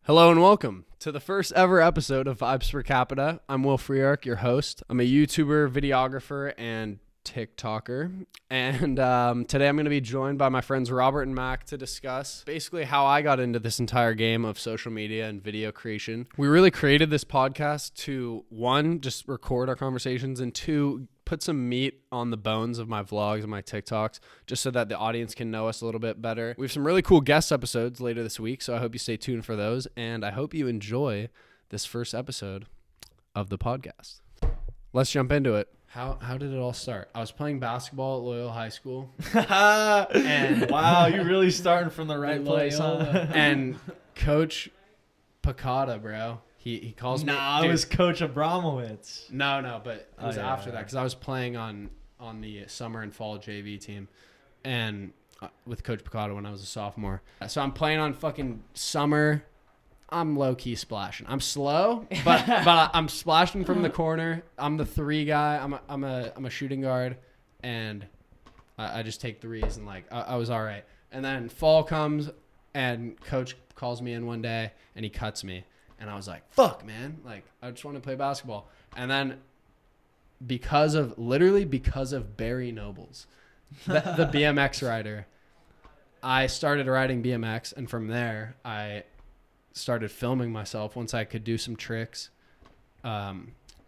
Hello and welcome to the first ever episode of Vibes for Capita. I'm Will Freark, your host. I'm a YouTuber, videographer, and TikToker. And today I'm going to be joined by my friends Robert and Mac to discuss basically how I got into this entire game of social media and video creation. We really created this podcast to, one, just record our conversations, and two, put some meat on the bones of my vlogs and my TikToks just so that the audience can know us a little bit better. We have some really cool guest episodes later this week, so I hope you stay tuned for those, and I hope you enjoy this first episode of the podcast. Let's jump into it. How did it all start? I was playing basketball at Loyola High School. And wow, you're really starting from the right place, huh? And Coach Capita, bro. He calls me. Nah, it was Coach Abramowitz. No, but it was after that because I was playing on the summer and fall JV team, and with Coach Capita when I was a sophomore. So I'm playing on fucking summer. I'm low key splashing. I'm slow, but I'm splashing from the corner. I'm the three guy. I'm a shooting guard, and I just take threes and I was all right. And then fall comes, and Coach calls me in one day and he cuts me. And I was like, fuck, man. Like, I just want to play basketball. And then because of Barry Nobles, the BMX rider, I started riding BMX. And from there, I started filming myself once I could do some tricks. I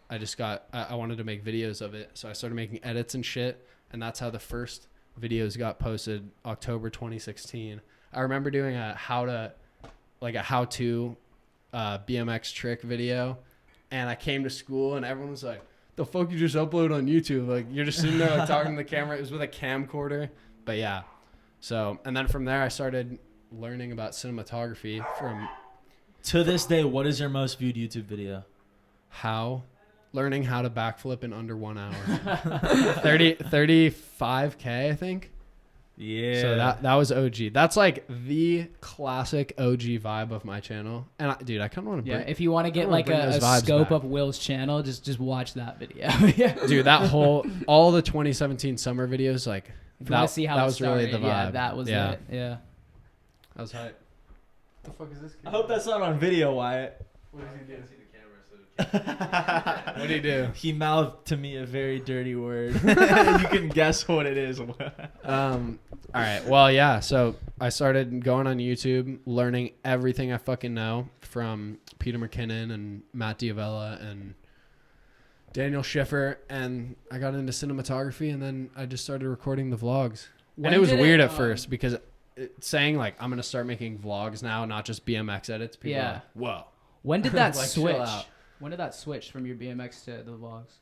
wanted to make videos of it. So I started making edits and shit. And that's how the first videos got posted October 2016. I remember doing a how-to BMX trick video, and I came to school and everyone was like, the fuck you just upload on YouTube? Like, you're just sitting there like talking to the camera. It was with a camcorder. But yeah. So, and then from there I started learning about cinematography from... To this day, what is your most viewed YouTube video? Learning how to backflip in under 1 hour. 35K, I think. Yeah. So that was OG. That's like the classic OG vibe of my channel. And I kind of want to bring... Yeah, if you want to get like a scope of Will's channel, just watch that video. Yeah. Dude, all the 2017 summer videos, like, that was really the vibe. Yeah, that was it. Yeah. That was hype. What the fuck is this kid? I hope that's not on video, Wyatt. What does he do? What did he do? He mouthed to me a very dirty word. You can guess what it is. All right. Well, yeah. So I started going on YouTube, learning everything I fucking know from Peter McKinnon and Matt Diavella and Daniel Schiffer, and I got into cinematography, and then I just started recording the vlogs. And it was weird at first because saying like I'm gonna start making vlogs now, not just BMX edits. People are like, whoa. When did that switch? When did that switch from your BMX to the vlogs?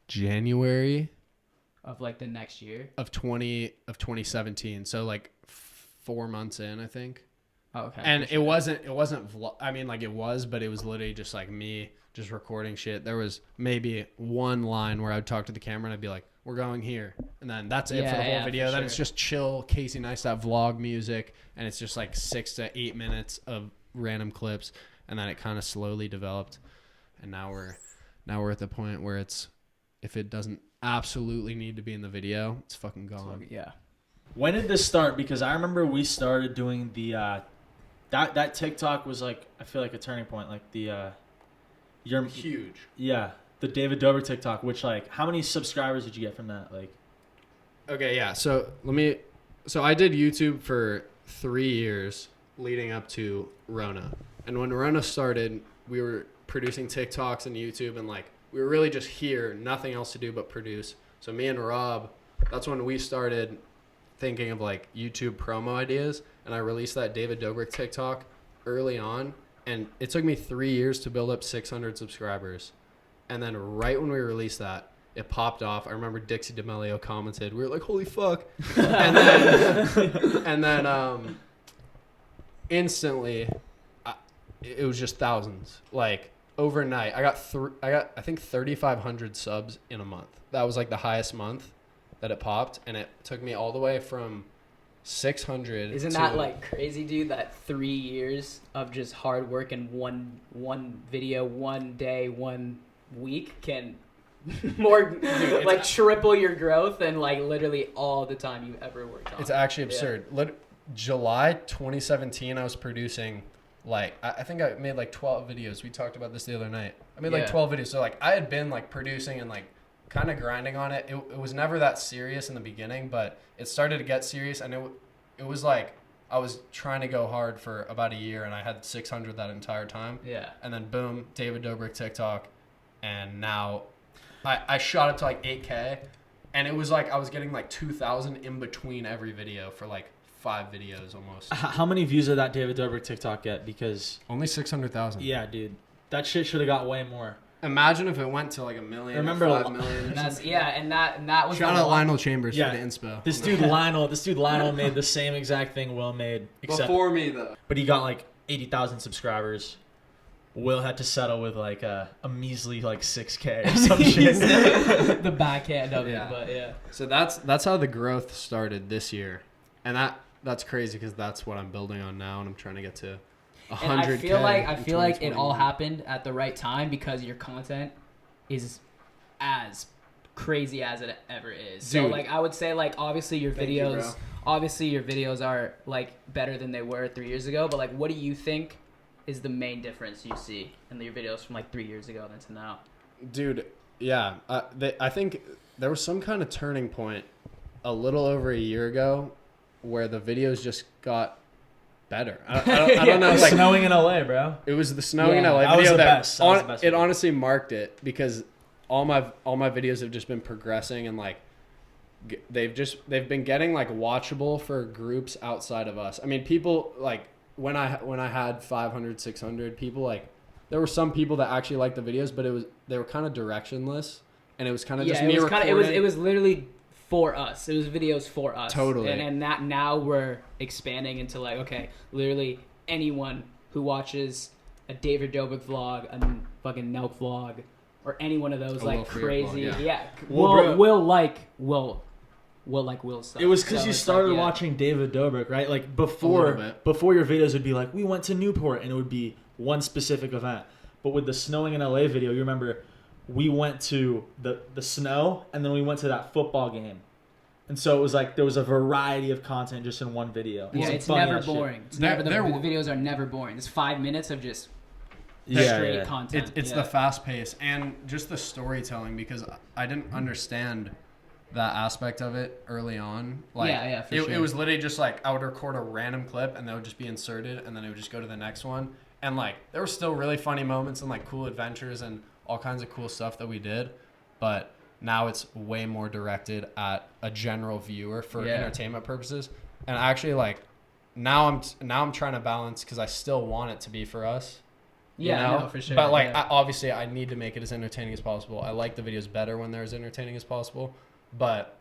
January of like the next year of 2017. So like 4 months in, I think. Oh, okay. And it wasn't I mean, like, it was, but it was literally just like me just recording shit. There was maybe one line where I'd talk to the camera and I'd be like, we're going here. And then that's it for the whole video. Then it's just chill Casey Neistat vlog music. And it's just like 6 to 8 minutes of random clips. And then it kind of slowly developed. And now we're at the point where it's, if it doesn't absolutely need to be in the video, it's fucking gone. Yeah. When did this start? Because I remember we started doing the that TikTok was like, I feel like a turning point. Like you're huge. Yeah, the David Dobrik TikTok. Which, like, how many subscribers did you get from that? Like, okay, yeah. So I did YouTube for 3 years leading up to Rona, and when Rona started, we were producing TikToks and YouTube, and like we were really just here, nothing else to do but produce. So me and Rob, that's when we started thinking of like YouTube promo ideas, and I released that David Dobrik TikTok early on, and it took me 3 years to build up 600 subscribers. And then right when we released that, it popped off. I remember Dixie D'Amelio commented, we were like, holy fuck. and then instantly it was just thousands. Like overnight, I got I think 3,500 subs in a month. That was like the highest month that it popped, and it took me all the way from 600. Isn't that like crazy, dude? That 3 years of just hard work and one video, 1 day, 1 week can more dude, like triple your growth and like literally all the time you ever worked on. It's actually absurd. July 2017, I was producing like I think I made like 12 videos. We talked about this the other night. I made like Yeah. 12 videos. So like I had been like producing and like kind of grinding on it. It was never that serious in the beginning, but it started to get serious, and it was like I was trying to go hard for about a year, and I had 600 that entire time. Yeah. And then boom, David Dobrik TikTok, and now I shot it to like 8K, and it was like I was getting like 2,000 in between every video for like 5 videos almost. How many views did that David Dobrik TikTok get? Because Only 600,000. yeah, dude, that shit should have got way more. Imagine if it went to like 1 million, Remember or 5 million. And that's and that was Shout the out one- Lionel Chambers Yeah. for the inspo. This dude Lionel made the same exact thing Will made, except Before me though. but he got like 80,000 subscribers. Will had to settle with like a measly like 6K or some shit. the backhand of Yeah. it, but yeah. So that's how the growth started this year, and that's crazy because that's what I'm building on now, and I'm trying to get to 100K. And I feel like it all 2021. happened at the right time because your content is as crazy as it ever is. So Dude. like I would say like obviously your Thank you, videos bro. obviously your videos are like better than they were 3 years ago, but like what do you think is the main difference you see in your videos from like 3 years ago than to now? Dude, yeah. I think there was some kind of turning point a little over a year ago where the videos just got better. I don't know. It was Like, snowing in LA, bro. it was the snowing in Yeah. LA That was video the that best. That was the best it video. honestly marked it because all my videos have just been progressing and like they've been getting like watchable for groups outside of us. I mean, people like when I had 500, 600 people, like there were some people that actually liked the videos, but they were kind of directionless, and it was kind of just me recording. It was literally for us. It was videos for us. Totally. And that now we're expanding into like, okay, literally anyone who watches a David Dobrik vlog, a fucking Nelk vlog, or any one of those A like Will Freer crazy, vlog, Well, bro. will like Will's stuff. It was because So you it's started like, yeah. watching David Dobrik, right? Like little bit. before your videos would be like, we went to Newport, and it would be one specific event. But with the snowing in LA video, you remember we went to the snow, and then we went to that football game. And so it was like there was a variety of content just in one video. And Yeah, some it's funny never ass shit. boring. It's There- never the there- videos are never boring. It's 5 minutes of just Yeah, straight yeah. content. It's yeah. the fast pace and just the storytelling because I didn't understand that aspect of it early on. Like, Yeah, for it sure. was literally just like I would record a random clip and that would just be inserted and then it would just go to the next one. And like there were still really funny moments and like cool adventures and all kinds of cool stuff that we did, but now it's way more directed at a general viewer for Yeah. entertainment purposes. And actually like now I'm trying to balance because I still want it to be for us. Yeah, you know? no, for sure. But like, yeah. obviously, I need to make it as entertaining as possible. I like the videos better when they're as entertaining as possible, but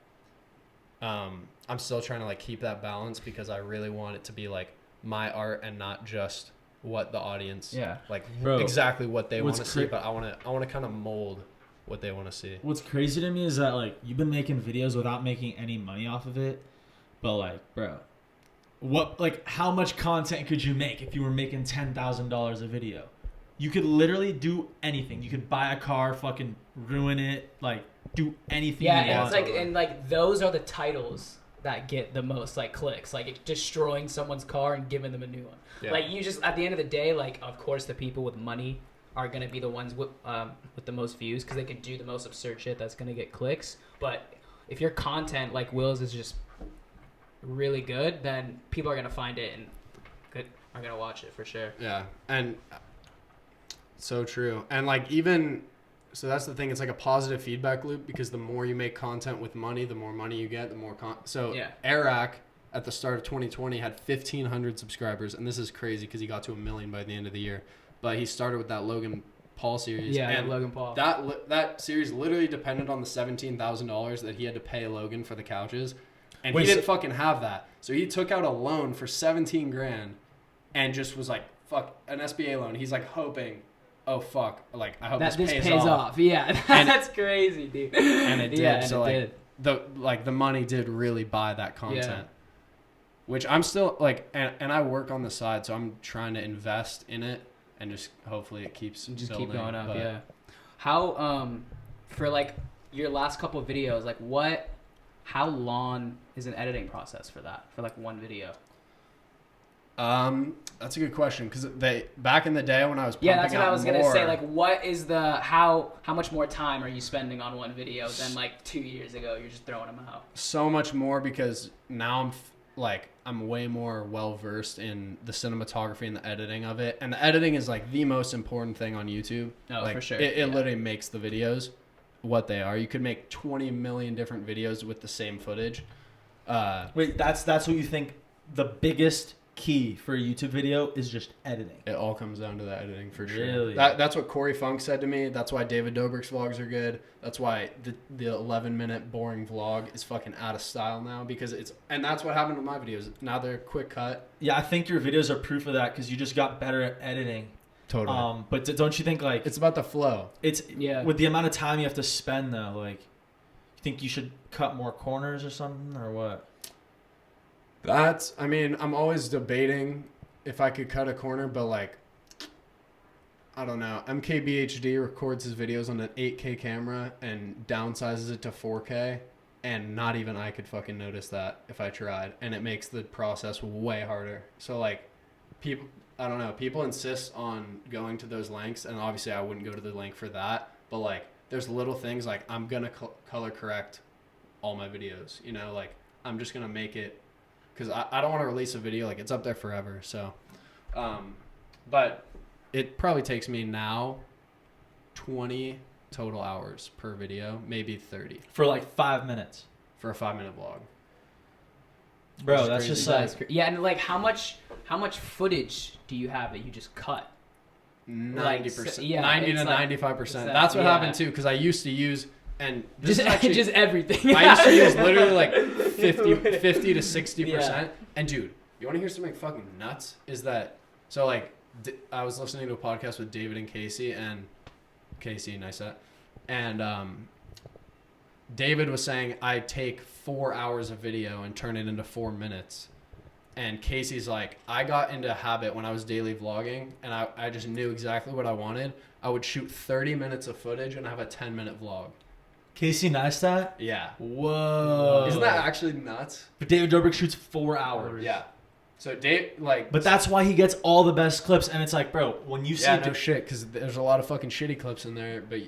I'm still trying to like keep that balance because I really want it to be like my art and not just what the audience Yeah. like Bro, exactly what they want what's to see. cra- But I want to kind of mold what they want to see. What's crazy to me is that like you've been making videos without making any money off of it, but like, bro, how much content could you make if you were making $10,000 a video? You could literally do anything. You could buy a car, fucking ruin it, like do anything. Yeah, you and want. it's like and like those are the titles that get the most like clicks, like destroying someone's car and giving them a new one. Yeah. Like you just at the end of the day, like of course the people with money are gonna be the ones with the most views because they can do the most absurd shit that's gonna get clicks. But if your content like Will's is just really good, then people are gonna find it and are gonna watch it for sure. Yeah, and so true. And like even so, that's the thing. It's like a positive feedback loop because the more you make content with money, the more money you get, the more so Yeah. Eric at the start of 2020 had 1,500 subscribers, and this is crazy because he got to 1 million by the end of the year. But he started with that Logan Paul series. Yeah, and Logan Paul. That series literally depended on the $17,000 that he had to pay Logan for the couches, and Wait, he so- didn't fucking have that. So he took out a loan for 17 grand, and just was like, "Fuck an SBA loan." He's like hoping, "Oh fuck, like I hope that this this pays off." Yeah, And- that's crazy, dude. And it did. Yeah, and so it like did. the money did really buy that content. Which I'm still like, and I work on the side, so I'm trying to invest in it, and just hopefully it keeps Just building, keep going up, but- yeah. How for like your last couple of videos, like how long is an editing process for that? For like one video? That's a good question because back in the day when I was pumping that's what I was gonna say. Like, what is how much more time are you spending on one video than like 2 years ago? You're just throwing them out. So much more because now I'm way more well versed in the cinematography and the editing of it, and the editing is like the most important thing on YouTube. Oh, like, for sure. It literally makes the videos what they are. You could make 20 million different videos with the same footage. Wait, that's what you think the biggest key for a YouTube video is? Just editing. It all comes down to the editing for sure. Really? That's what Corey Funk said to me. That's why David Dobrik's vlogs are good. That's why the 11-minute boring vlog is fucking out of style now because and that's what happened with my videos. Now they're quick cut. Yeah, I think your videos are proof of that because you just got better at editing. Totally. But don't you think like it's about the flow? It's with the amount of time you have to spend though. Like, you think you should cut more corners or something or what? I'm always debating if I could cut a corner, but like, I don't know. MKBHD records his videos on an 8K camera and downsizes it to 4K, and not even I could fucking notice that if I tried, and it makes the process way harder. So like, people insist on going to those lengths, and obviously I wouldn't go to the length for that, but like, there's little things like I'm gonna color correct all my videos, like I'm just gonna make it. Because I don't want to release a video. Like, it's up there forever. So, but it probably takes me now 20 total hours per video, maybe 30. For like 5 minutes. For a 5-minute vlog. Bro, that's just like... Yeah, and like, how much footage do you have that you just cut? 90%. 90 to 95%. That, That's what happened, too. Because I used to use... And this just, is actually, just everything. I used to use literally like 50 to 60%. Yeah. And dude, you want to hear something fucking nuts? Is that so? Like, I was listening to a podcast with David and Casey, nice set, and David was saying I take 4 hours of video and turn it into 4 minutes. And Casey's like, I got into a habit when I was daily vlogging, and I just knew exactly what I wanted. I would shoot 30 minutes of footage and have a 10-minute vlog. Casey Neistat? Yeah. Whoa. Isn't that actually nuts? But David Dobrik shoots 4 hours. Yeah. So Dave, like... But that's why he gets all the best clips, and it's like, bro, when you see... Yeah, no shit, because there's a lot of fucking shitty clips in there, but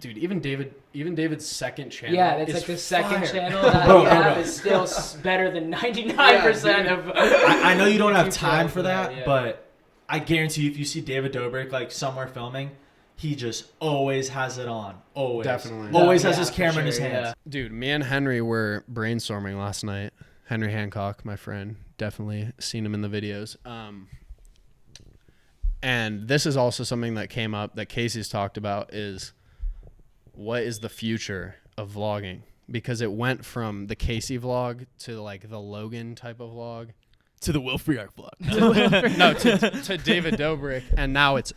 dude, even David's second channel. Yeah, that's like the second fire. channel that you have is still better than 99% of. I know you don't have time for that, but I guarantee you, if you see David Dobrik like somewhere filming, he just always has it on. Always, definitely, always has his camera in his hands. Yeah. Dude, me and Henry were brainstorming last night. Henry Hancock, my friend, definitely seen him in the videos. And this is also something that came up that Casey's talked about is, what is the future of vlogging? Because it went from the Casey vlog to like the Logan type of vlog to the Will Friark vlog. No, to David Dobrik, and now it's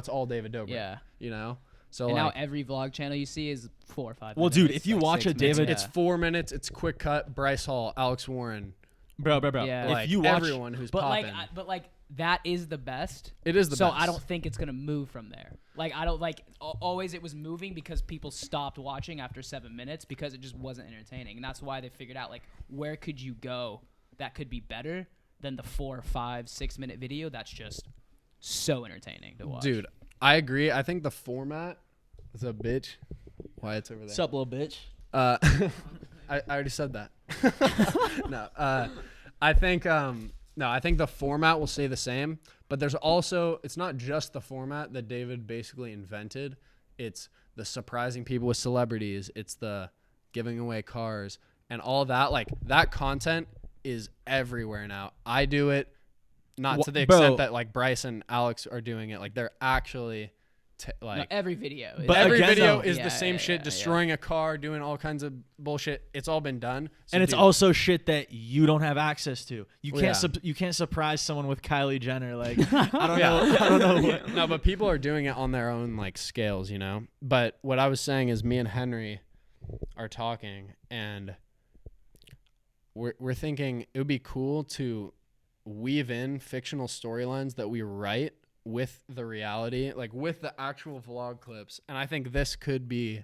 all David Dobrik. Yeah, so and now every vlog channel you see is 4 or 5. Well, minutes, dude, if you like watch a David, it's 4 minutes. It's quick cut. Bryce Hall, Alex Warren, bro. Yeah. Like, if you watch everyone who's popping, but that is the best. It is the best. So I don't think it's gonna move from there. Like, I don't like always it was moving because people stopped watching after 7 minutes because it just wasn't entertaining, and that's why they figured out like where could you go that could be better than the 4, 5, 6 minute video that's just so entertaining to watch. Dude, I agree. I think the format is a bitch. Wyatt's over there. Sup, little bitch. I already said that. No, I think I think the format will stay the same, but there's also, it's not just the format that David basically invented. It's the surprising people with celebrities. It's the giving away cars and all that. Like, that content is everywhere now. I do it, not to the extent that like Bryce and Alex are doing it. Like, they're actually every video. But every again, video though, is the same shit, destroying a car, doing all kinds of bullshit. It's all been done. So and it's also shit that you don't have access to. You can't you can't surprise someone with Kylie Jenner. Like, I don't know. What. No, but people are doing it on their own like scales, But what I was saying is, me and Henry are talking, and we're thinking it would be cool to weave in fictional storylines that we write with the reality, like with the actual vlog clips. And I think this could be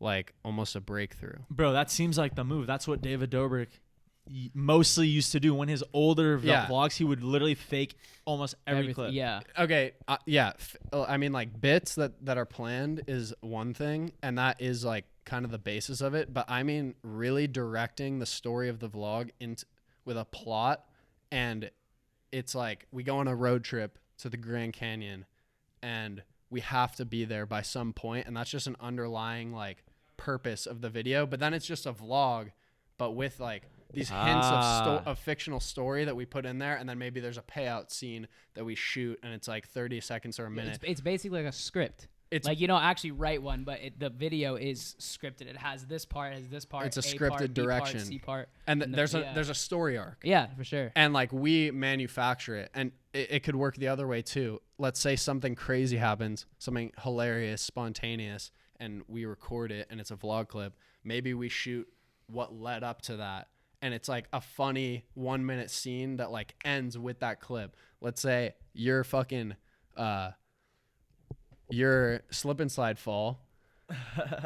like almost a breakthrough. Bro, that seems like the move. That's what David Dobrik mostly used to do when his older vlogs, he would literally fake almost every clip. Yeah. Okay. Yeah. I mean, like bits that are planned is one thing, and that is like kind of the basis of it. But I mean, really directing the story of the vlog with a plot, and it's like we go on a road trip to the Grand Canyon, and we have to be there by some point, and that's just an underlying like purpose of the video. But then it's just a vlog, but with like these hints of fictional story that we put in there, and then maybe there's a payout scene that we shoot, and it's like 30 seconds or a minute. It's basically like a script. It's like you don't actually write one, but the video is scripted. It has this part, It's a scripted part, direction, B part, C part, and there's a story arc. Yeah, for sure. And like we manufacture it, and it could work the other way too. Let's say something crazy happens, something hilarious, spontaneous, and we record it, and it's a vlog clip. Maybe we shoot what led up to that. And it's like a funny 1 minute scene that like ends with that clip. Let's say your fucking, your slip and slide fall.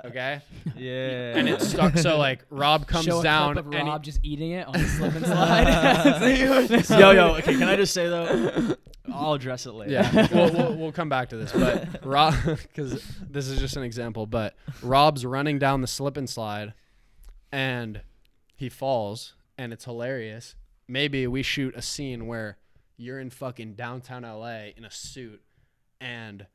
Okay. Yeah. And it's stuck. So like Rob comes down. Clip of Rob just eating it on the slip and slide. Yo. Okay. Can I just say though? I'll address it later. Yeah. We'll come back to this, but Rob, because this is just an example. But Rob's running down the slip and slide, and he falls, and it's hilarious. Maybe we shoot a scene where you're in fucking downtown LA in a suit, and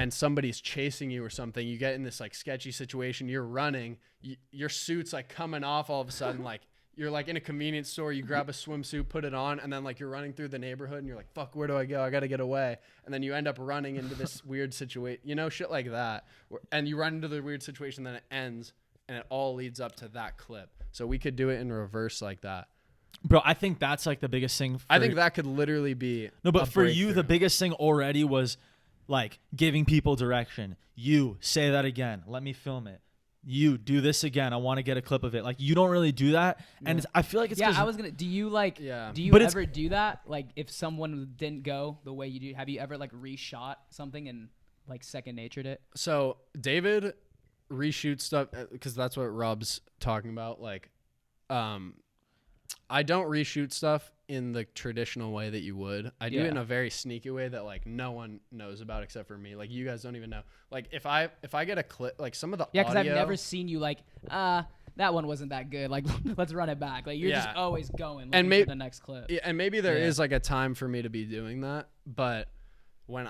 somebody's chasing you or something. You get in this like sketchy situation. You're running. Your suit's like coming off all of a sudden. Like you're like in a convenience store. You grab a swimsuit, put it on, and then like you're running through the neighborhood, and you're like, fuck, where do I go? I got to get away. And then you end up running into this weird situation. You know, shit like that. And you run into the weird situation, then it ends. And it all leads up to that clip. So we could do it in reverse like that. Bro, I think that's like the biggest thing. I think that could literally be but for you, the biggest thing already was like giving people direction. You say that again. Let me film it. You do this again. I want to get a clip of it. Like you don't really do that. Yeah. And I feel like it's I was gonna. Do you like? Yeah. Do you ever do that? Like if someone didn't go the way you do, have you ever like reshot something and like second natured it? So David reshoot stuff because that's what Rob's talking about. Like, I don't reshoot stuff in the traditional way that you would. I do it in a very sneaky way that like no one knows about except for me. Like you guys don't even know. Like if I get a clip, like some of the because I've never seen you like that one wasn't that good. Like let's run it back. Like you're just always going and maybe the next clip. Yeah, and maybe there is like a time for me to be doing that, but when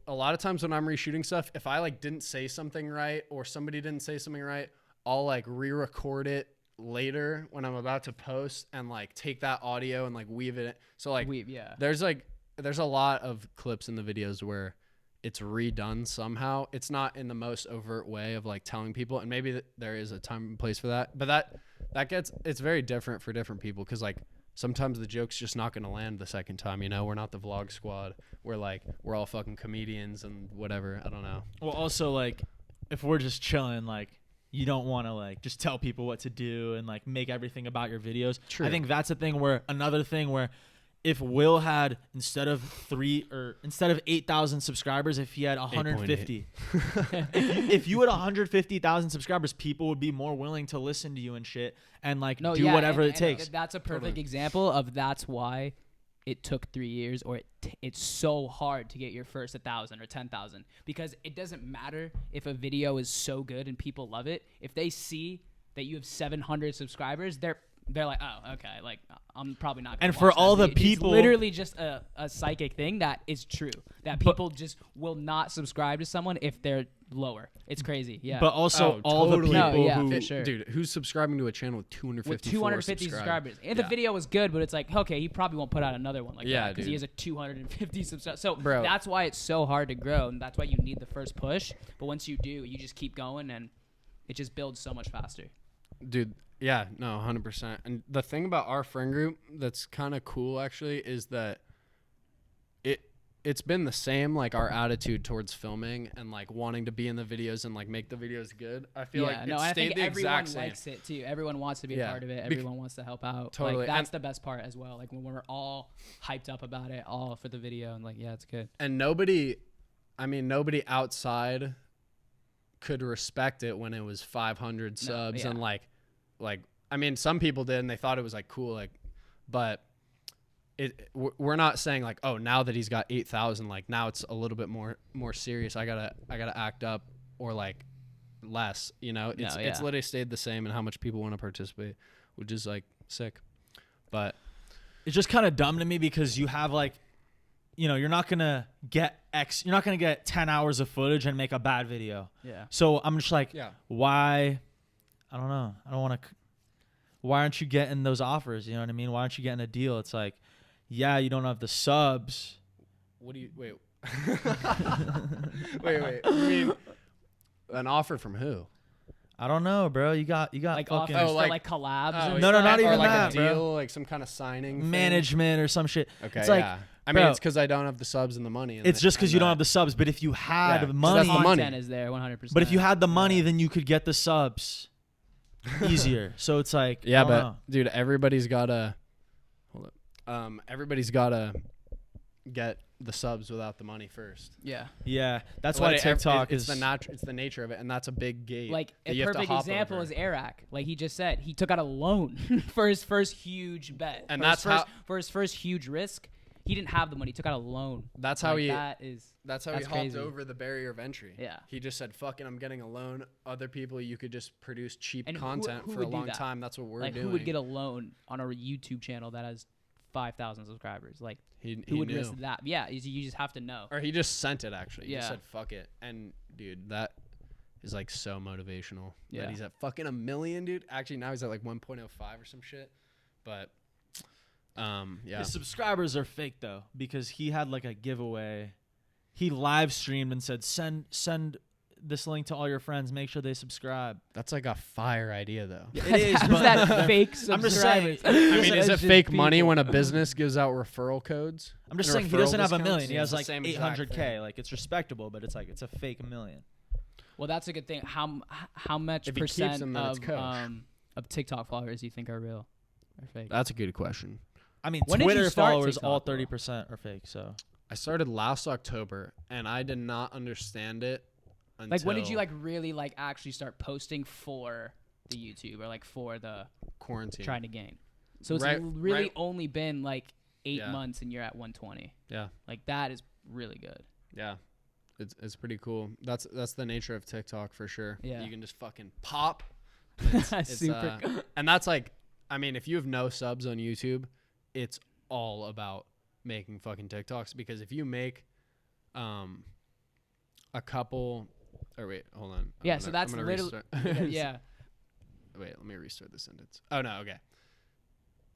a lot of times when I'm reshooting stuff, if I like didn't say something right or somebody didn't say something right, I'll like re-record it later when I'm about to post and like take that audio and like weave it. So like there's a lot of clips in the videos where it's redone somehow. It's not in the most overt way of like telling people, and maybe there is a time and place for that, but it's very different for different people because like sometimes the joke's just not going to land the second time, you know? We're not the vlog squad. We're all fucking comedians and whatever. I don't know. Well, also, like, if we're just chilling, like, you don't want to, like, just tell people what to do and, like, make everything about your videos. True. I think that's another thing where if Will had, instead of 8,000 subscribers, if he had 150, if you had 150,000 subscribers, people would be more willing to listen to you and shit and like do whatever it takes. That's a perfect example of that's why it took 3 years, or it's so hard to get your first 1,000 or 10,000, because it doesn't matter if a video is so good and people love it. If they see that you have 700 subscribers, they're like, oh, okay, like I'm probably not gonna and for all the people, it's literally just a psychic thing that is true, that people just will not subscribe to someone if they're lower. It's crazy. Yeah, but also all the people for sure. Dude, who's subscribing to a channel with 250 subscribers, and the video was good, but it's like, okay, he probably won't put out another one like that because he has a 250 subscribers. So that's why it's so hard to grow, and that's why you need the first push. But once you do, you just keep going, and it just builds so much faster. Dude, yeah, no, 100%. And the thing about our friend group that's kind of cool, actually, is that it's been the same, like, our attitude towards filming and, like, wanting to be in the videos and, like, make the videos good. I feel like it stayed the exact same. Everyone likes it, too. Everyone wants to be a part of it. Everyone wants to help out. Totally. Like, that's the best part as well. Like, when we're all hyped up about it, all for the video, and, like, yeah, it's good. And nobody outside could respect it when it was 500 subs and, like I mean, some people did and they thought it was like cool, like, but we're not saying like, oh, now that he's got 8,000, like now it's a little bit more serious. I gotta act up or like less, you know. It's literally stayed the same in how much people want to participate, which is like sick. But it's just kind of dumb to me because you have like, you know, you're not gonna get 10 hours of footage and make a bad video. Yeah. So I'm just like, why? I don't know. I don't want to. Why aren't you getting those offers? You know what I mean? Why aren't you getting a deal? It's like, yeah, you don't have the subs. What do you wait? wait. You mean an offer from who? I don't know, bro. You got like fucking offers like collabs. No, not even like that, a deal, bro. like some kind of signing management or some shit. Okay, it's like, yeah. I mean, it's because I don't have the subs and the money. It's just because you don't have the subs. But if you had Yeah, money, that's the money. Content is there 100%. But if you had the money, then you could get the subs easier. So it's like, yeah, I don't but know. dude, everybody's gotta everybody's gotta get the subs without the money first. Yeah, that's why TikTok it's the nature of it, and that's a big gate. Like that a you have to perfect hop example over. is Eric. Like he just said, he took out a loan for his first huge bet. And for his first huge risk. He didn't have the money. He took out a loan. That's how he hopped hopped over the barrier of entry. Yeah. He just said, "Fucking, I'm getting a loan." Other people, you could just produce cheap And content who for a would do long that? time. That's what we're like doing. who would get a loan on a YouTube channel that has 5,000 subscribers? Like He who would knew. risk that? Yeah, you just have to know. Or he just sent it, actually. He just Yeah. said, "Fuck it." And, dude, that is, like, so motivational. Yeah. That he's at fucking 1 million, dude. Actually, now he's at, like, 1.05 or some shit. But, yeah. His subscribers are fake though, because he had like a giveaway. He live streamed and said, "Send this link to all your friends. Make sure they subscribe." That's, like, a fire idea, though. It is, How's but that fake I'm just saying. subscribers? I mean, is it It's fake just money people. when a business gives out referral codes? I'm just and saying he referral doesn't have a discounts? million. He It's has the like same exact 800K. thing. Like it's respectable, but it's like it's a fake million. Well, that's a good thing. How much If he keeps percent them, then it's kosher. of TikTok followers do you think are real or fake? That's a good question. I mean, When did you Twitter start followers, TikTok, all though? 30% are fake. So I started last October, and I did not understand it until... Like when did you like really like actually start posting for the YouTube or like for the quarantine? trying to gain? So it's Right- really right- only been like 8 Yeah. months and you're at 120. Yeah. Like that is really good. Yeah. It's pretty cool. That's the nature of TikTok for sure. Yeah. You can just fucking pop. Super good. And that's like, I mean, if you have no subs on YouTube, it's all about making fucking TikToks, because if you make a couple, or wait, hold on. Yeah, so that's literally yeah. Wait, let me restart the sentence. Oh no, okay.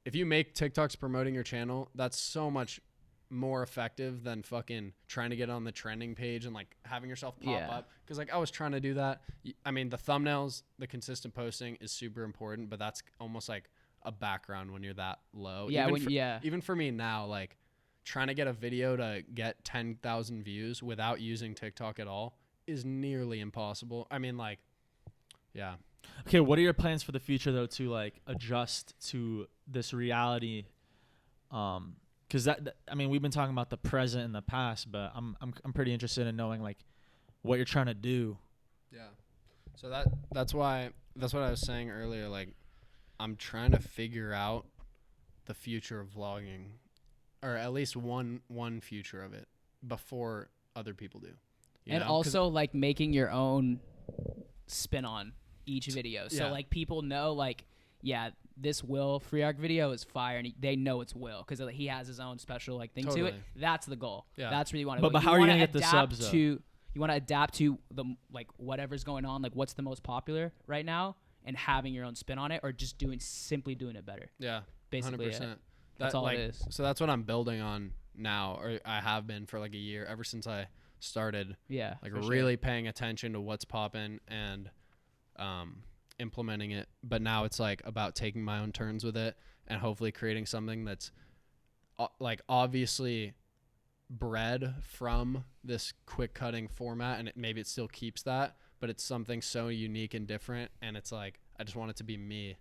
If you make TikToks promoting your channel, that's so much more effective than fucking trying to get on the trending page and like having yourself pop Yeah. up. Because like I was trying to do that. I mean, the thumbnails, the consistent posting is super important, but that's almost like a background when you're that low. Yeah, Even even for me now, like trying to get a video to get 10,000 views without using TikTok at all is nearly impossible. I mean, like, yeah. okay, what are your plans for the future though to like adjust to this reality? Because I mean, we've been talking about the present and the past, but I'm pretty interested in knowing like what you're trying to do. Yeah. So that's what I was saying earlier. Like, I'm trying to figure out the future of vlogging, or at least one future of it before other people do. And also like making your own spin on each video. So Yeah. like people know like, yeah, this Will Free Arc video is fire, and they know it's Will because he has his own special like thing to it. Totally. That's the goal. Yeah. That's what you want to. But how are you gonna get the subs, though? You want to adapt to the like whatever's going on, like what's the most popular right now, and having your own spin on it, or just simply doing it better. Yeah, Basically, 100%. That's all it is. So that's what I'm building on now, or I have been for like a year, ever since I started. Yeah, Like for really paying attention to what's popping and implementing it. But now it's like about taking my own turns with it and hopefully creating something that's like obviously bred from this quick cutting format, and maybe it still keeps that, but it's something so unique and different, and it's like I just want it to be me,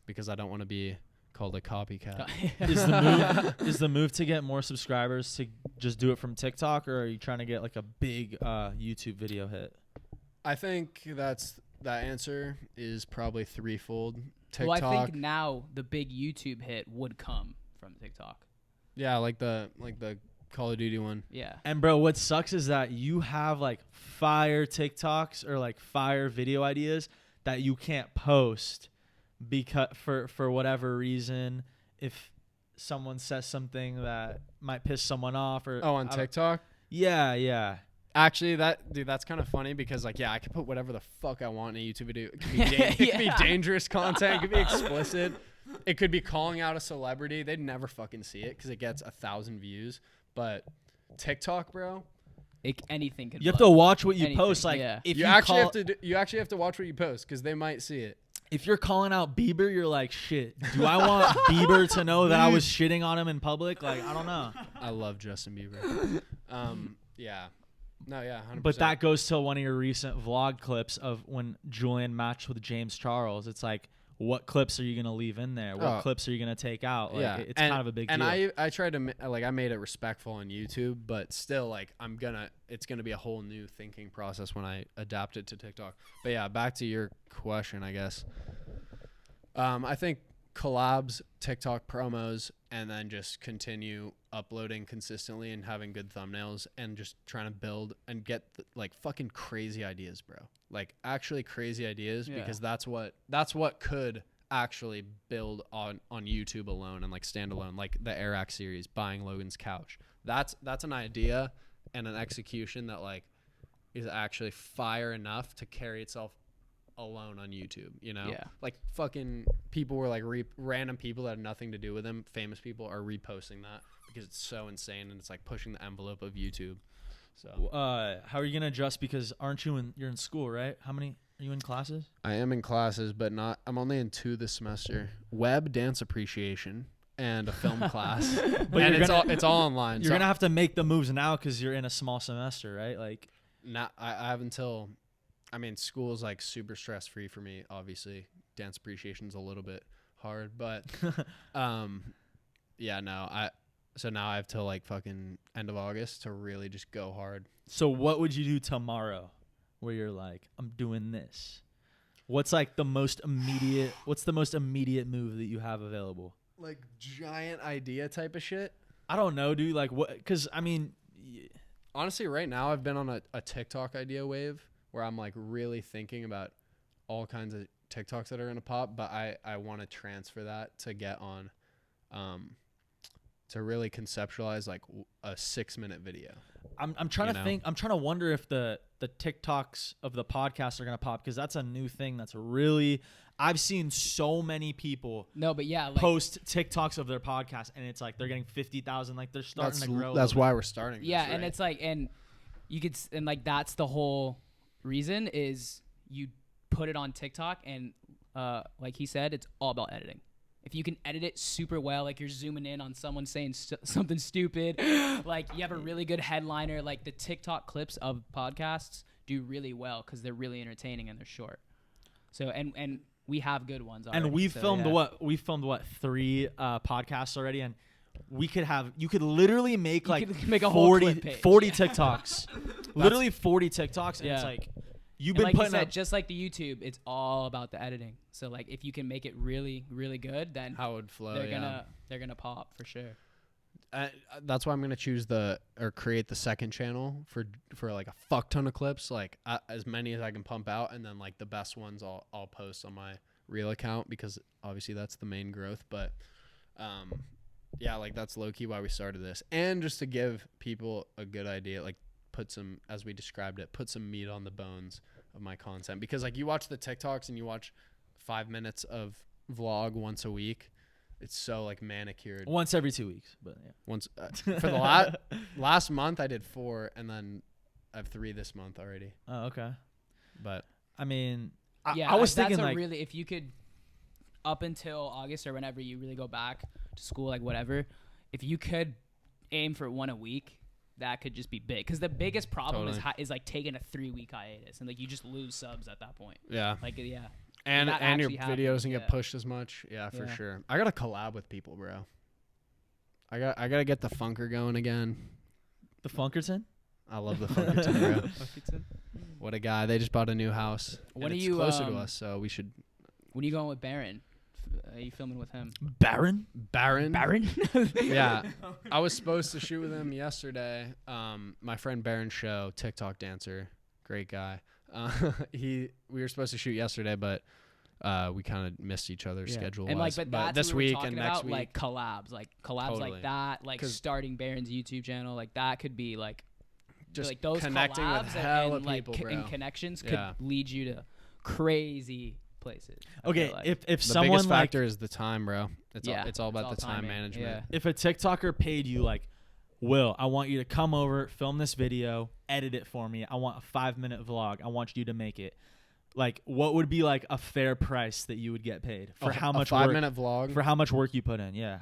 because I don't want to be called a copycat. Is the move to get more subscribers to just do it from TikTok, or are you trying to get like a big YouTube video hit? I think that's that answer is probably threefold. TikTok. Well, I think now the big YouTube hit would come from TikTok. Yeah, like the Call of Duty one. Yeah. And bro, what sucks is that you have like fire TikToks or like fire video ideas that you can't post because for whatever reason, if someone says something that might piss someone off or on TikTok. Yeah. Actually, that's kind of funny because like I could put whatever the fuck I want in a YouTube video. It could be, it could be dangerous content. It could be explicit. It could be calling out a celebrity. They'd never fucking see it because it gets 1,000 views. But TikTok, bro, Anything can. You have to watch what you post. Like if you actually have to watch what you post because they might see it. If you're calling out Bieber, you're like, shit. Do I want Bieber to know that I was shitting on him in public? Like, I don't know. I love Justin Bieber. Yeah. No, yeah, 100%. But that goes to one of your recent vlog clips of when Julian matched with James Charles. It's like, what clips are you going to leave in there? What clips are you going to take out? Like, it's kind of a big deal. And I tried to, I made it respectful on YouTube, but still, like, it's going to be a whole new thinking process when I adapt it to TikTok. But yeah, back to your question, I guess. I think collabs, TikTok promos, and then just continue uploading consistently and having good thumbnails and just trying to build and get like fucking crazy ideas, bro. Like actually crazy ideas because that's what could actually build on YouTube alone and like standalone, like the Airac series, buying Logan's couch. That's an idea and an execution that like is actually fire enough to carry itself alone on YouTube, you know? Yeah. Like fucking people were like random people that have nothing to do with them, famous people are reposting that because it's so insane and it's like pushing the envelope of YouTube. So how are you gonna adjust? Because you're in school, right? How many are you in classes? I am in classes, but I'm only in 2 this semester. Web, dance appreciation, and a film class. But and it's all online. You're gonna have to make the moves now because you're in a small semester, right? Like, I have until. I mean, school's like super stress free for me. Obviously, dance appreciation's a little bit hard, but yeah, no. So now I have till like fucking end of August to really just go hard. So what would you do tomorrow, where you're like, I'm doing this? What's like the most immediate? What's the most immediate move that you have available? Like giant idea type of shit. I don't know, dude. Like what? Because I mean, honestly, right now I've been on a TikTok idea wave where I'm like really thinking about all kinds of TikToks that are gonna pop, but I want to transfer that to get on, to really conceptualize like a 6-minute video. I'm trying to think. I'm trying to wonder if the TikToks of the podcast are gonna pop because that's a new thing. That's really I've seen so many people. No, but yeah, like, post TikToks of their podcast, and it's like they're getting 50,000. Like they're starting to grow. That's why we're starting. Yeah, this, and right? it's like, and you could, and like that's the whole reason is you put it on TikTok, and like he said, it's all about editing. If you can edit it super well, like you're zooming in on someone saying something stupid, like you have a really good headliner, like the TikTok clips of podcasts do really well because they're really entertaining and they're short. So, and we have good ones already. And we filmed what? We filmed what? 3 podcasts already, and you could literally make make a whole 40 TikToks. Literally 40 TikToks, and Yeah. it's like you've And been like putting you said, up. just like the YouTube, it's all about the editing. So like if you can make it really, really good, then how it would flow. they're gonna pop for sure. That's why I'm gonna choose create the second channel for like a fuck ton of clips, like as many as I can pump out, and then like the best ones I'll post on my real account because obviously that's the main growth. But yeah, like that's low key why we started this, and just to give people a good idea, like put some, as we described it, put some meat on the bones of my content, because like you watch the TikToks and you watch 5 minutes of vlog once a week. It's so like manicured. Once every 2 weeks, but yeah. Once for the last month I did 4, and then I have 3 this month already. Oh, okay. But I mean, Yeah, I was that's thinking like really, if you could, up until August or whenever you really go back to school, like whatever, if you could aim for 1 a week, that could just be big. Because the biggest problem is like taking a 3-week hiatus, and like you just lose subs at that point. yeah, Like yeah. and that your actually videos happens, don't get pushed as much. Yeah, for sure. I gotta collab with people, bro. I gotta get the Funker going again. the Funkerton. I love the Funkerton, bro. What a guy. They just bought a new house. When and are it's you, closer to us, so we should. When are you going with Baron? Are you filming with him? Baron? Baron? Yeah. Oh, I was supposed to shoot with him yesterday. My friend Baron Show, TikTok dancer, great guy. We were supposed to shoot yesterday, but we kind of missed each other's schedule. And like, but that's this what we were week talking and next about, week, like collabs Totally. like that, like 'Cause starting Baron's YouTube channel, like that could be like just like those connecting collabs with hella and, like, people, bro. and connections could Yeah. lead you to crazy places. I Okay, feel like. if the someone biggest like factor is the time, bro. It's all about the time timing. management. Yeah. if a TikToker paid you like, Will, I want you to come over, film this video, edit it for me. I want a 5-minute vlog. I want you to make it. Like, what would be like a fair price that you would get paid for how much a work? 5-minute vlog? For how much work you put in, yeah,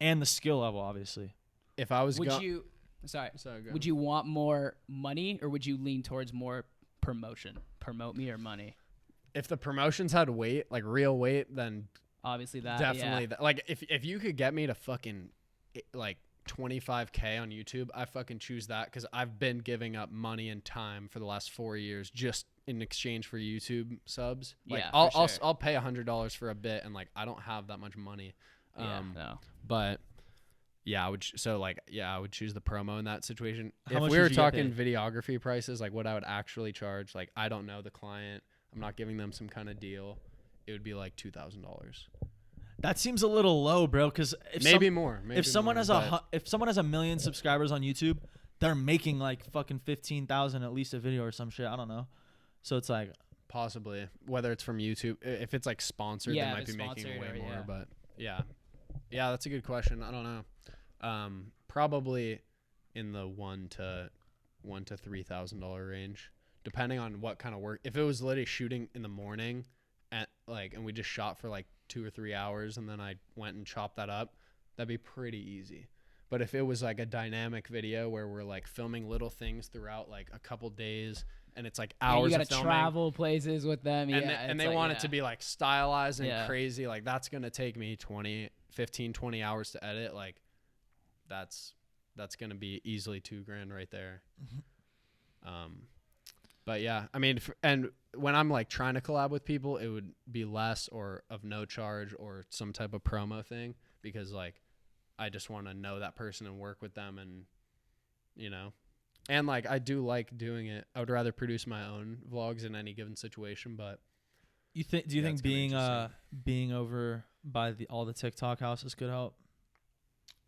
and the skill level, obviously. If I was Would you? Sorry. go. Would you want more money or would you lean towards more promotion? Promote me or money? If the promotions had weight, like real weight, then Obviously that. definitely Yeah. that. Like if you could get me to fucking like 25K on YouTube, I fucking choose that because I've been giving up money and time for the last 4 years just in exchange for YouTube subs. Like Yeah, I'll for sure. I'll pay $100 for a bit, and like I don't have that much money. No. But yeah, I would. I would choose the promo in that situation. How If much we were would you get talking paid? videography prices, like what I would actually charge, like I don't know the client. I'm not giving them some kind of deal. It would be like $2,000. That seems a little low, bro. Because Maybe more. Maybe if someone more, has if someone has 1 million subscribers on YouTube, they're making like fucking 15,000 at least a video or some shit. I don't know. So it's like possibly, whether it's from YouTube, if it's like sponsored, Yeah, they if might it's be making sponsored way or- more. yeah. But yeah, that's a good question. I don't know. Probably in the $1,000 to $3,000 range, depending on what kind of work. If it was literally shooting in the morning, and we just shot for like 2 or 3 hours, and then I went and chopped that up, that'd be pretty easy. But if it was like a dynamic video where we're like filming little things throughout like a couple days, and it's like And hours you of gotta filming, travel places with them. and they want it to be like stylized and crazy, like that's gonna take me 20 hours to edit. Like that's gonna be easily $2,000 right there. But yeah, I mean, and when I'm like trying to collab with people, it would be less or of no charge or some type of promo thing, because like I just want to know that person and work with them, and and like I do like doing it. I would rather produce my own vlogs in any given situation, but do you think it's kinda being over by all the TikTok houses could help?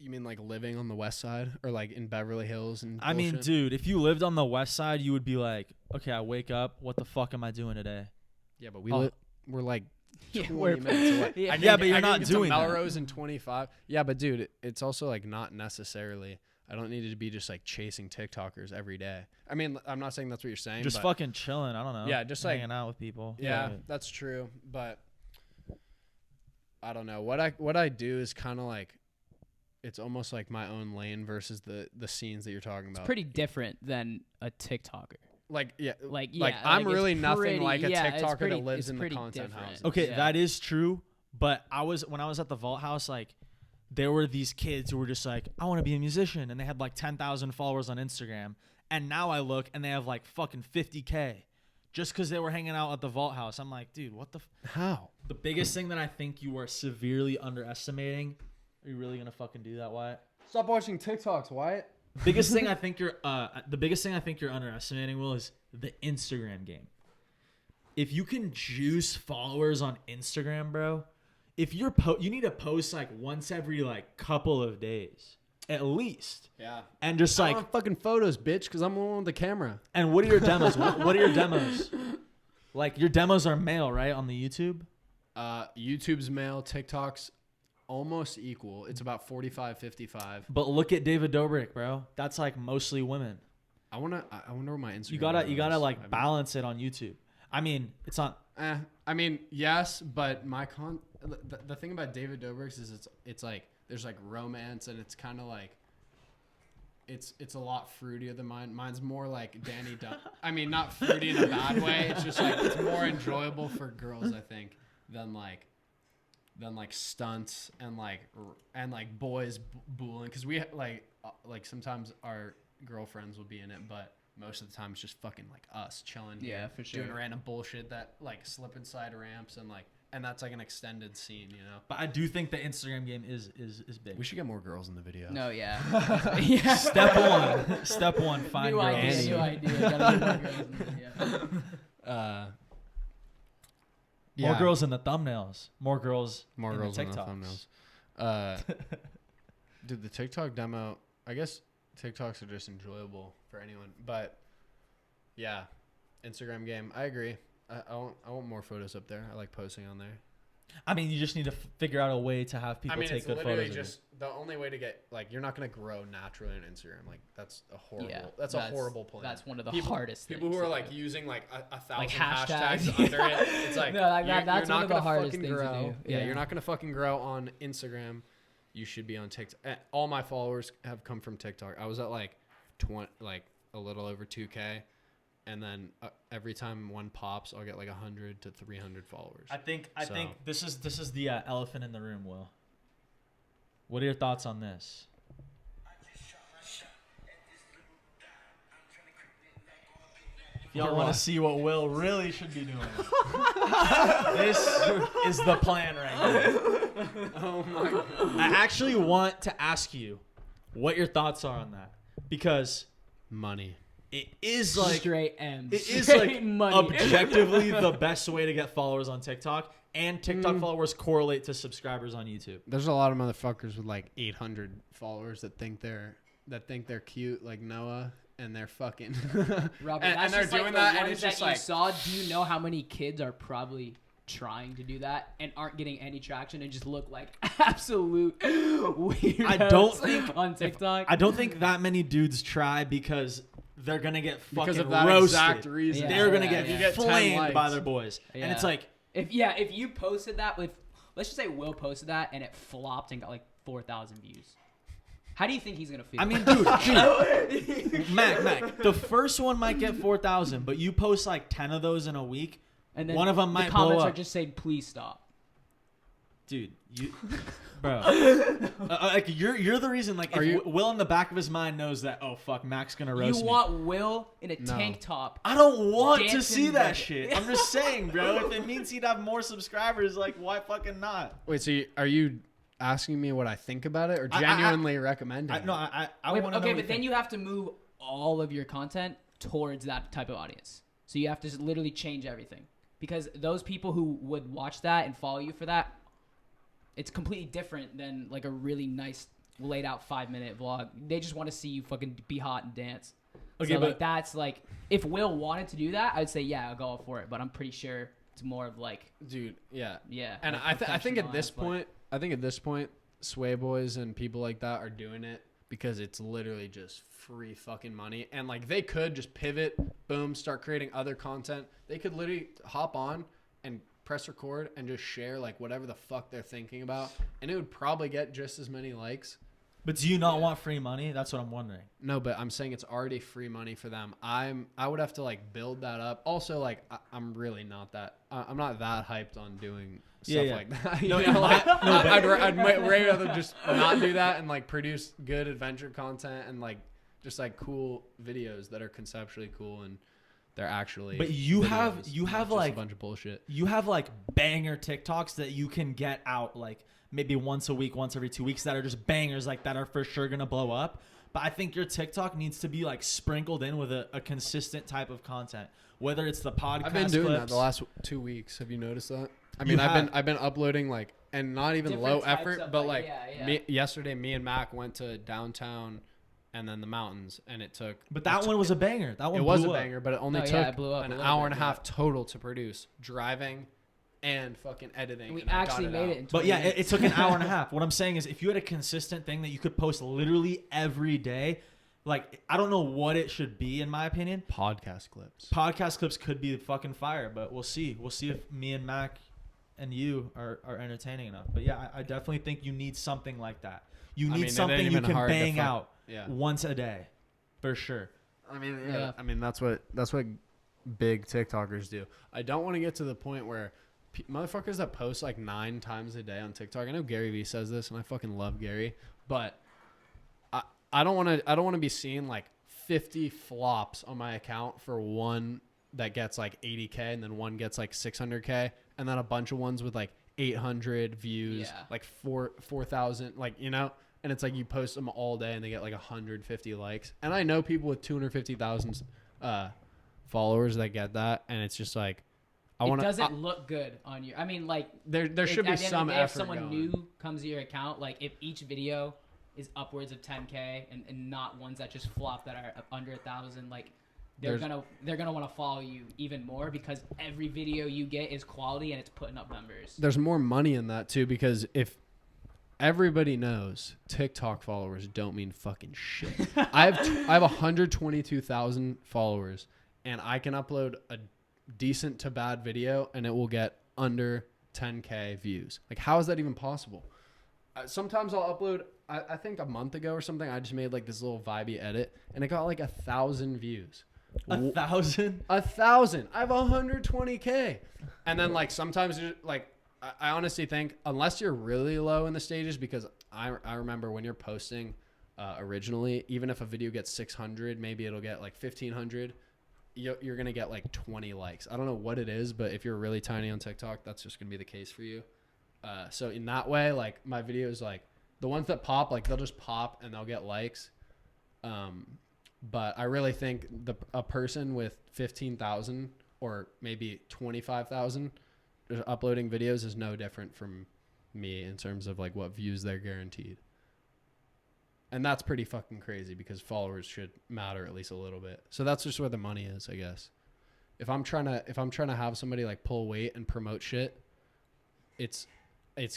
You mean like living on the west side or like in Beverly Hills and I mean, bullshit? dude, if you lived on the west side, you would be like, okay, I wake up, what the fuck am I doing today? Yeah, but we're like Yeah, 20 minutes away. Yeah. Yeah, but you're I can not get doing to that. Melrose in 25. Yeah, but dude, it's also like not necessarily. I don't need to be just like chasing TikTokers every day. I mean, I'm not saying that's what you're saying. Just but fucking chilling. I don't know. Yeah, just like hanging out with people. Yeah, that's true. But I don't know what I do is kind of like, it's almost like my own lane versus the scenes that you're talking about. It's pretty different than a TikToker. Like Like I'm it's really nothing pretty- like a yeah, it's TikToker pretty- that lives it's in the pretty content different. house. Okay, Yeah. that is true. But when I was at the Vault House, like there were these kids who were just like, I want to be a musician, and they had like 10,000 followers on Instagram. And now I look and they have like fucking 50K, just because they were hanging out at the Vault House. I'm like, dude, what the? How? The biggest thing that I think you are severely underestimating. Are you really gonna fucking do that, Wyatt? Stop watching TikToks, Wyatt. Biggest thing I think you're underestimating, Will, is the Instagram game. If you can juice followers on Instagram, bro, if you're you need to post like once every like couple of days at least. Yeah. And just I like, want fucking photos, bitch, because I'm the one with the camera. and what are your demos? What are your demos? Like your demos are male, right, on the YouTube? YouTube's male, TikTok's almost equal. It's about 45-55. But look at David Dobrik, bro. That's like mostly women. I wonder what my Instagram. You gotta is. like balance it on YouTube. I mean, it's not. I mean, yes, but the thing about David Dobrik's is it's like there's like romance, and it's kind of like it's a lot fruitier than mine. Mine's more like Danny Dunn. I mean, not fruity in a bad way. It's just like it's more enjoyable for girls, I think, than like stunts and boys booling, because we like sometimes our girlfriends will be in it, but most of the time it's just fucking like us chilling. Yeah, for sure. Doing random bullshit that like slip inside ramps and that's like an extended scene, you know. But I do think the Instagram game is big. We should get more girls in the video. No, yeah. Yeah. Step one, find New girls. idea, new idea. Gotta get more girls in the video. More girls in the thumbnails. More girls in the TikToks. thumbnails. Dude, the TikTok demo, I guess TikToks are just enjoyable for anyone. But yeah, Instagram game, I agree. I want more photos up there. I like posting on there. I mean, you just need to figure out a way to have people take good photos. It's just the only way to get, like, you're not going to grow naturally on Instagram. Like, that's a horrible, Yeah, that's a horrible plan. That's one of the hardest people things. who are like using like a thousand Like hashtags under it. It's like, no, like that's you're one not of the gonna hardest fucking things grow. to do. Yeah, you're not going to fucking grow on Instagram. You should be on TikTok. All my followers have come from TikTok. I was at like a little over 2K. And then every time one pops, I'll get like 100 to 300 followers. I think this is the elephant in the room, Will. What are your thoughts on this? If y'all want to see what Will really should be doing, this is the plan right now. Oh my God. I actually want to ask you what your thoughts are on that, because money. it is like straight M's. it is Straight like money. objectively the best way to get followers on TikTok, and TikTok followers correlate to subscribers on YouTube. There's a lot of motherfuckers with like 800 followers that think they're cute like Noah, and they're fucking Robert, and they're doing like that, and it's just you like, saw. Do you know how many kids are probably trying to do that and aren't getting any traction and just look like absolute weirdos I don't think on TikTok? I don't think that many dudes try because they're gonna get fucking because of that roasted. exact reason. Yeah. They're gonna You get 10 flamed likes. by their boys, and Yeah. it's like, If you posted that with, let's just say Will posted that and it flopped and got like 4,000 views. How do you think he's gonna feel? I mean, dude, Mac, the first one might get 4,000, but you post like 10 of those in a week, and then one of them the might comments blow are up. just saying, "Please stop." Dude, bro, like you're the reason. Like, if Will in the back of his mind knows that, oh fuck, Mac's gonna roast You me. want Will in a No. tank top? I don't want to dancing see that Reddit. shit. I'm just saying, bro. If it means he'd have more subscribers, like, why fucking not? Wait, so are you asking me what I think about it, or genuinely recommending? I Wait, want to know. okay, but then you have to move all of your content towards that type of audience. So you have to just literally change everything, because those people who would watch that and follow you for that, it's completely different than like a really nice laid out 5-minute vlog. They just want to see you fucking be hot and dance. Okay, So but like that's like, if Will wanted to do that, I'd say yeah, I'll go all for it. But I'm pretty sure it's more of like, Dude, yeah. like And I think at this professional point, Sway Boys and people like that are doing it because it's literally just free fucking money. And like, they could just pivot, boom, start creating other content. They could literally hop on and press record and just share like whatever the fuck they're thinking about, and it would probably get just as many likes. But do you not want free money? That's what I'm wondering. No, but I'm saying it's already free money for them. I would have to like build that up. Also, like, I'm really not that. I'm not that hyped on doing stuff like that. No, I'd way rather just not do that and like produce good adventure content and like just like cool videos that are conceptually cool and they're actually. But you videos, have not just like a bunch of bullshit. You have like banger TikToks that you can get out like maybe once a week, once every 2 weeks, that are just bangers, like that are for sure gonna blow up. But I think your TikTok needs to be like sprinkled in with a consistent type of content, whether it's the podcast. I've been doing clips. that the last 2 weeks. Have you noticed that? I mean, I've been uploading like, and not even Different low types effort, of, but like, like yesterday, me and Mac went to downtown and then the mountains, and it took. But that one was a banger. That one It was a blew up. banger, but it only Oh, took yeah, it blew up an a little hour bit, and a half total to produce, driving and fucking editing. we and I got actually made out. it in 20 But yeah, minutes. it took an hour and a half. What I'm saying is, if you had a consistent thing that you could post literally every day, like, I don't know what it should be, in my opinion. Podcast clips. Podcast clips could be fucking fire, but we'll see. We'll see if me and Mac and you are entertaining enough. But yeah, I definitely think you need something like that. You need something you can bang out once a day, for sure. I mean, that's what big TikTokers do. I don't want to get to the point where motherfuckers that post like 9 times a day on TikTok. I know Gary Vee says this, and I fucking love Gary, but I don't want to be seeing like 50 flops on my account for one that gets like 80K and then one gets like 600K and then a bunch of ones with like 800 views, like 4,000, like, you know, and it's like you post them all day and they get like 150 likes. And I know people with 250,000 followers that get that, and it's just like, it doesn't look good on you. I mean, like there should be some effort. If someone going. new comes to your account, like if each video is upwards of 10K and not ones that just flop that are under 1,000, like they're gonna want to follow you even more because every video you get is quality and it's putting up numbers. There's more money in that too, because if everybody knows TikTok followers don't mean fucking shit. I have 122,000 followers, and I can upload a decent to bad video and it will get under 10K views. Like, how is that even possible? Sometimes I'll upload, I think a month ago or something, I just made like this little vibey edit and it got like 1,000 views. 1,000? 1,000. I have 120K. And then like sometimes like I honestly think unless you're really low in the stages, because I remember when you're posting originally, even if a video gets 600, maybe it'll get like 1,500. You're going to get like 20 likes. I don't know what it is, but if you're really tiny on TikTok, that's just going to be the case for you. So in that way, like my videos, like the ones that pop, like they'll just pop and they'll get likes. But I really think a person with 15,000 or maybe 25,000 uploading videos is no different from me in terms of like what views they're guaranteed. And that's pretty fucking crazy because followers should matter at least a little bit. So that's just where the money is, I guess. If I'm trying to have somebody like pull weight and promote shit, it's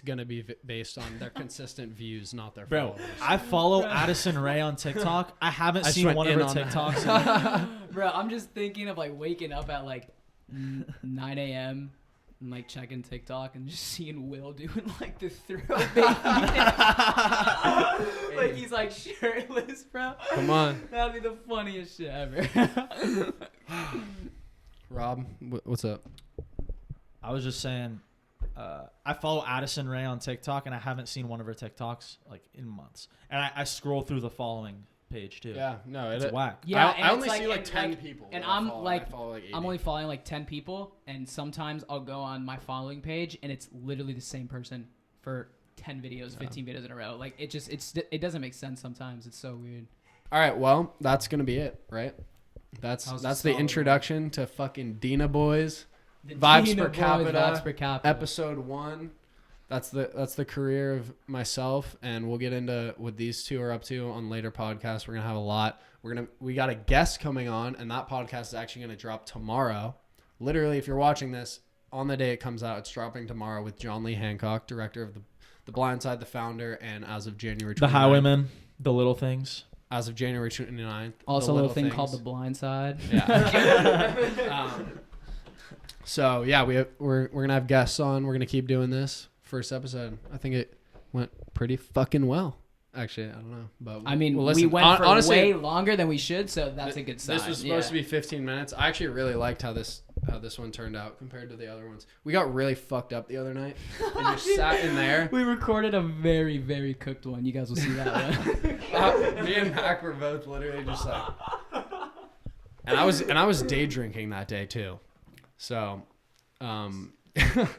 going to be based on their consistent views, not their followers. I follow Addison Rae on TikTok. I haven't seen one of her TikToks. Bro, I'm just thinking of like waking up at like 9 a.m. and like checking TikTok and just seeing Will doing like the throw baby. Like he's like shirtless, bro. Come on. That'd be the funniest shit ever. Rob, what's up? I was just saying, I follow Addison Rae on TikTok and I haven't seen one of her TikToks like in months. And I scroll through the following page too. Yeah, no, it's whack. Yeah, I only see like 10 people. And I'm only following like 10 people, and sometimes I'll go on my following page and it's literally the same person for 10 videos, 15 videos in a row. Like it doesn't make sense sometimes. It's so weird. All right, well, that's going to be it, right? That's the introduction to fucking Dina Boys. Vibes per Capita, episode 1. That's the career of myself, and we'll get into what these two are up to on later podcasts. We're gonna have a lot. We got a guest coming on, and that podcast is actually gonna drop tomorrow. Literally, if you're watching this on the day it comes out, it's dropping tomorrow with John Lee Hancock, director of the Blind Side, the founder, and as of January 29th, The Highwaymen, The Little Things. As of January 29th, also a little thing called The Blind Side. Yeah. So yeah, we're gonna have guests on. We're gonna keep doing this. First episode, I think it went pretty fucking well. Actually, I don't know, but I mean, we went for honestly, way longer than we should, so that's a good sign. This was supposed to be 15 minutes. I actually really liked how this one turned out compared to the other ones. We got really fucked up the other night and just sat in there. We recorded a very, very cooked one. You guys will see that one. Me and Mac were both literally just like, and I was day drinking that day too, so.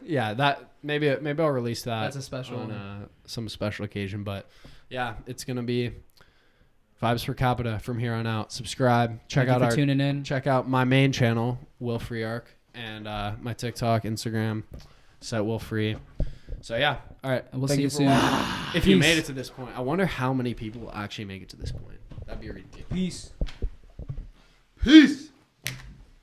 Yeah, that maybe I'll release that. That's a special on some special occasion, but yeah, it's gonna be Vibes for Capita from here on out. Subscribe, check out tuning in. Check out my main channel, Will Free Arc, and my TikTok, Instagram, set Will Free. So yeah, all right, we'll see you soon. If you made it to this point, I wonder how many people will actually make it to this point. That'd be ridiculous. Peace. Peace.